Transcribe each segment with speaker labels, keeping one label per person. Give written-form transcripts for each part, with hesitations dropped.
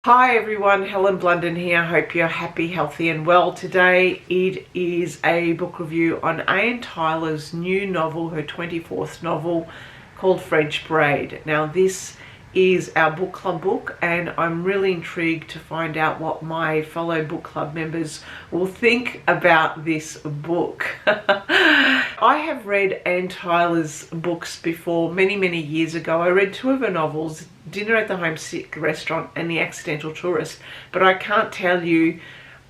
Speaker 1: Hi everyone, Helen Blunden here. Hope you're happy, healthy and well. Today it is a book review on Anne Tyler's new novel, her 24th novel called French Braid. Now this is our book club book and I'm really intrigued to find out what my fellow book club members will think about this book. I have read Anne Tyler's books before many years ago. I read two of her novels, Dinner at the Homesick Restaurant and The Accidental Tourist, but I can't tell you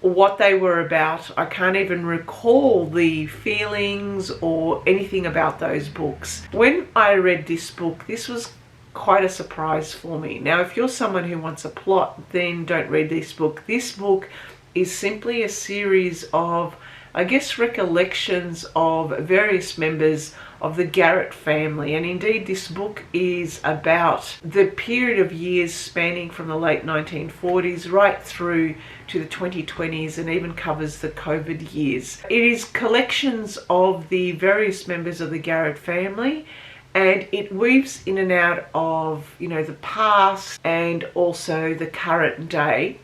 Speaker 1: what they were about. I can't even recall the feelings or anything about those books. When I read this book, this was quite a surprise for me. Now, if you're someone who wants a plot, then don't read this book. This book is simply a series of, I guess, recollections of various members of the Garrett family. And indeed, this book is about the period of years spanning from the late 1940s right through to the 2020s and even covers the COVID years. It is collections of the various members of the Garrett family, and it weaves in and out of, the past and also the current day,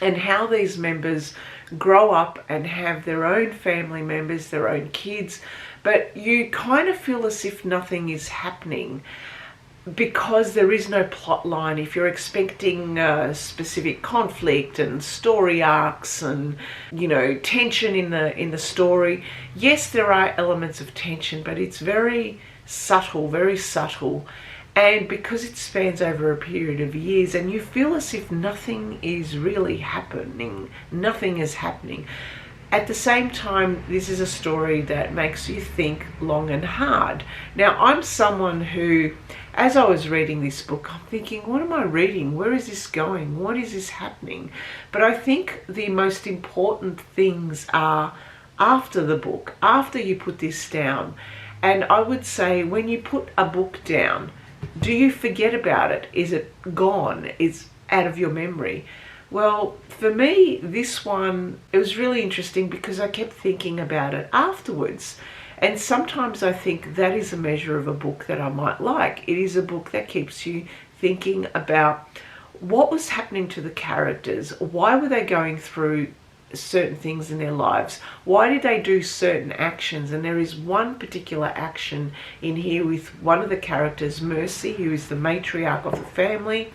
Speaker 1: and how these members grow up and have their own family members, their own kids, but you kind of feel as if nothing is happening because there is no plot line. If you're expecting specific conflict and story arcs and tension in the story, yes, there are elements of tension, but it's very subtle, and because it spans over a period of years and you feel as if nothing is really happening, nothing is happening. At the same time, this is a story that makes you think long and hard. Now, I'm someone who, as I was reading this book, I'm thinking, what am I reading? Where is this going? What is this happening? But I think the most important things are after the book, after you put this down. And I would say, when you put a book down, do you forget about it? Is it gone? It's out of your memory? Well, for me, this one, it was really interesting because I kept thinking about it afterwards. And sometimes I think that is a measure of a book that I might like. It is a book that keeps you thinking about what was happening to the characters. Why were they going through certain things in their lives? Why did they do certain actions? And there is one particular action in here with one of the characters, Mercy, who is the matriarch of the family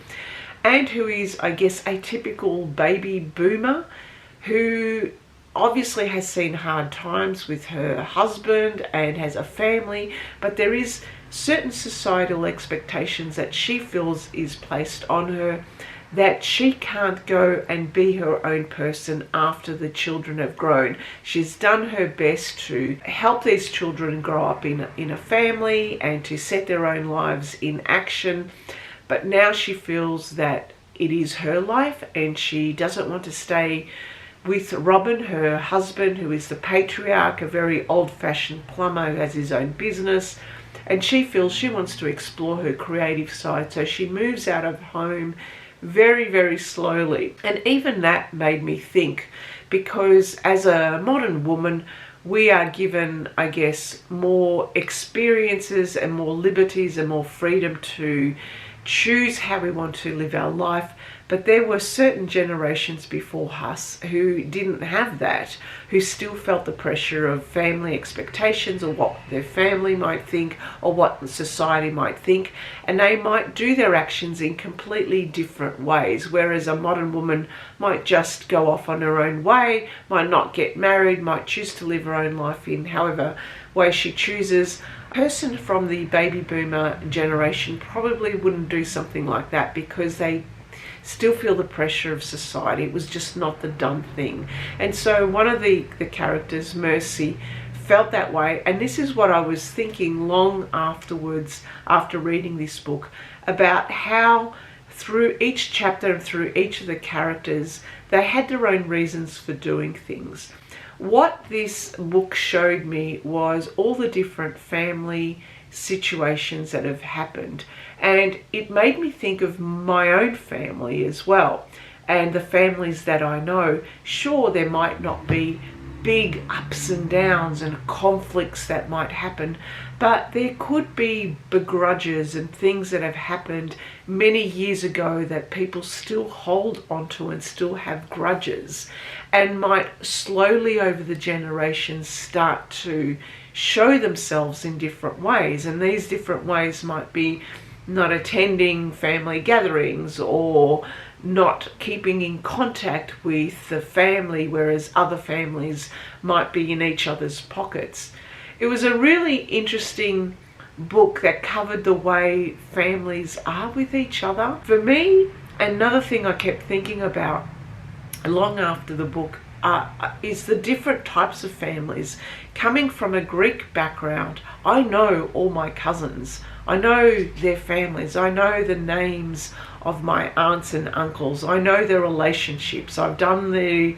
Speaker 1: and who is, I guess, a typical baby boomer who obviously has seen hard times with her husband and has a family, but there is certain societal expectations that she feels is placed on her, that she can't go and be her own person after the children have grown. She's done her best to help these children grow up in a family and to set their own lives in action. But now she feels that it is her life and she doesn't want to stay with Robin, her husband, who is the patriarch, a very old-fashioned plumber who has his own business. And she feels she wants to explore her creative side. So she moves out of home very slowly. And even that made me think, because as a modern woman, we are given, I guess, more experiences and more liberties and more freedom to choose how we want to live our life. But there were certain generations before us who didn't have that, who still felt the pressure of family expectations or what their family might think or what society might think, and they might do their actions in completely different ways, whereas a modern woman might just go off on her own way, might not get married, might choose to live her own life in however way she chooses. A person from the baby boomer generation probably wouldn't do something like that because they still feel the pressure of society. It was just not the done thing. And so one of the characters, Mercy, felt that way. And this is what I was thinking long afterwards, after reading this book, about how through each chapter and through each of the characters, they had their own reasons for doing things. What this book showed me was all the different family situations that have happened, and it made me think of my own family as well and the families that I know. Sure, there might not be big ups and downs and conflicts that might happen, but there could be begrudges and things that have happened many years ago that people still hold onto and still have grudges, and might slowly over the generations start to show themselves in different ways. And these different ways might be not attending family gatherings, or not keeping in contact with the family, whereas other families might be in each other's pockets. It was a really interesting book that covered the way families are with each other. For me, another thing I kept thinking about long after the book is the different types of families. Coming from a Greek background, I know all my cousins. I know their families. I know the names of my aunts and uncles. I know their relationships. I've done the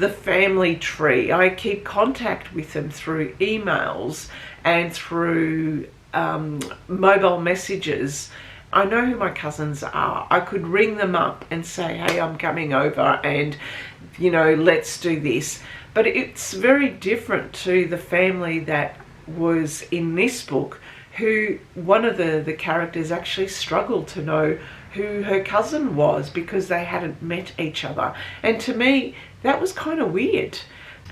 Speaker 1: family tree. I keep contact with them through emails and through mobile messages. I know who my cousins are. I could ring them up and say, hey, I'm coming over and, let's do this. But it's very different to the family that was in this book, who one of the characters actually struggled to know who her cousin was because they hadn't met each other. And to me, that was kind of weird.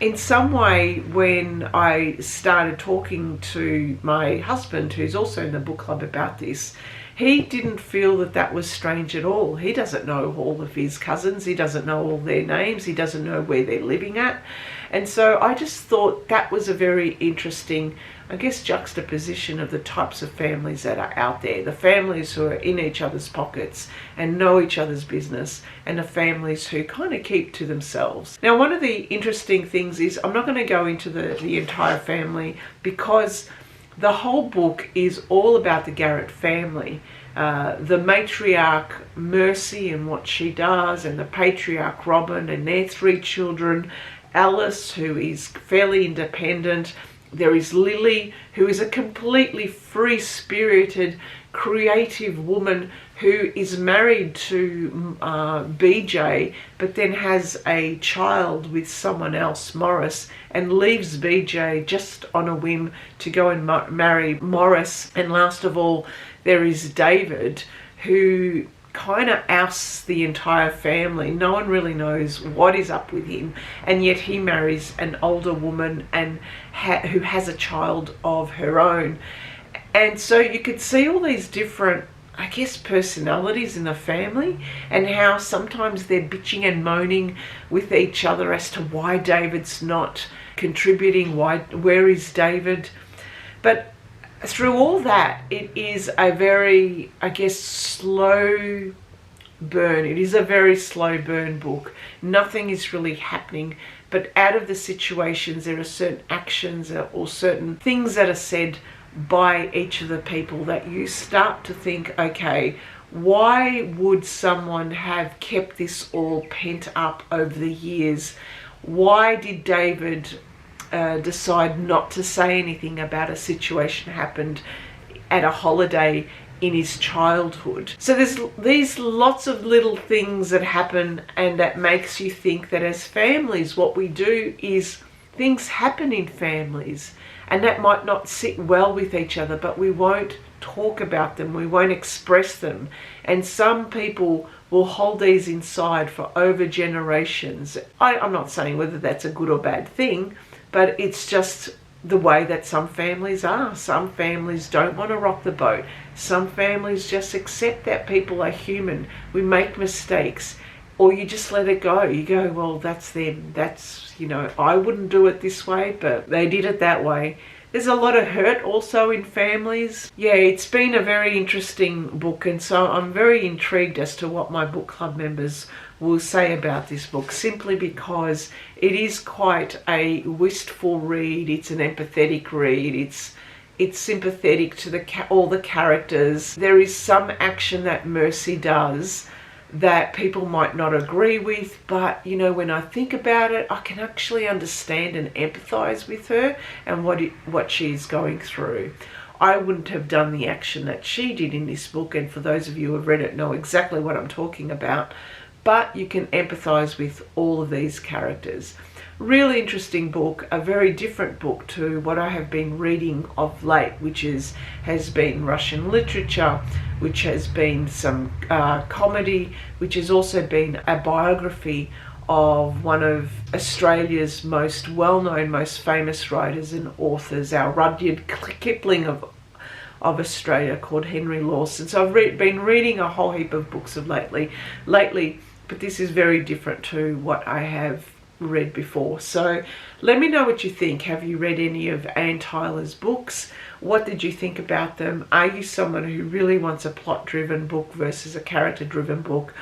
Speaker 1: In some way, when I started talking to my husband, who's also in the book club, about this, he didn't feel that that was strange at all. He doesn't know all of his cousins. He doesn't know all their names. He doesn't know where they're living at. And so I just thought that was a very interesting, juxtaposition of the types of families that are out there. The families who are in each other's pockets and know each other's business, and the families who kind of keep to themselves. Now, one of the interesting things is, I'm not going to go into the entire family, because the whole book is all about the Garrett family. The matriarch Mercy and what she does, and the patriarch Robin and their 3 children. Alice, who is fairly independent. There is Lily, who is a completely free-spirited, creative woman who is married to BJ, but then has a child with someone else, Morris, and leaves BJ just on a whim to go and marry Morris. And last of all, there is David, who kind of ousts the entire family. No one really knows what is up with him, and yet he marries an older woman and who has a child of her own. And so you could see all these different, personalities in the family, and how sometimes they're bitching and moaning with each other as to why David's not contributing, where is David. But through all that, it is a very, slow burn. It is a very slow burn book. Nothing is really happening, but out of the situations, there are certain actions or certain things that are said by each of the people that you start to think, okay, why would someone have kept this all pent up over the years? Why did David decide not to say anything about a situation happened at a holiday in his childhood? So there's these lots of little things that happen, and that makes you think that as families, what we do is things happen in families, and that might not sit well with each other, but we won't talk about them, we won't express them. And some people will hold these inside for over generations. I'm not saying whether that's a good or bad thing, but it's just the way that some families are. Some families don't want to rock the boat. Some families just accept that people are human. We make mistakes, or you just let it go. You go, well, that's them. That's, I wouldn't do it this way, but they did it that way. There's a lot of hurt also in families. Yeah, it's been a very interesting book, and so I'm very intrigued as to what my book club members will say about this book, simply because it is quite a wistful read. It's an empathetic read. It's sympathetic to all the characters. There is some action that Mercy does that people might not agree with, but when I think about it, I can actually understand and empathize with her and what she's going through. I wouldn't have done the action that she did in this book, and for those of you who have read it know exactly what I'm talking about, but you can empathize with all of these characters. Really interesting book, a very different book to what I have been reading of late, which has been Russian literature, which has been some comedy, which has also been a biography of one of Australia's most well-known, most famous writers and authors, our Rudyard Kipling of Australia, called Henry Lawson. So I've been reading a whole heap of books of lately, but this is very different to what I have read before. So let me know what you think. Have you read any of Anne Tyler's books? What did you think about them? Are you someone who really wants a plot-driven book versus a character-driven book?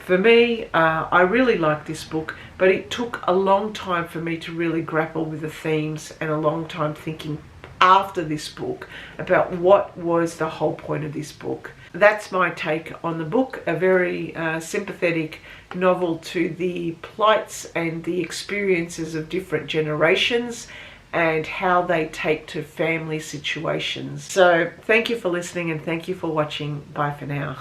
Speaker 1: For me, I really like this book, but it took a long time for me to really grapple with the themes, and a long time thinking after this book about what was the whole point of this book. That's my take on the book, a very sympathetic novel to the plights and the experiences of different generations and how they take to family situations. So thank you for listening and thank you for watching. Bye for now.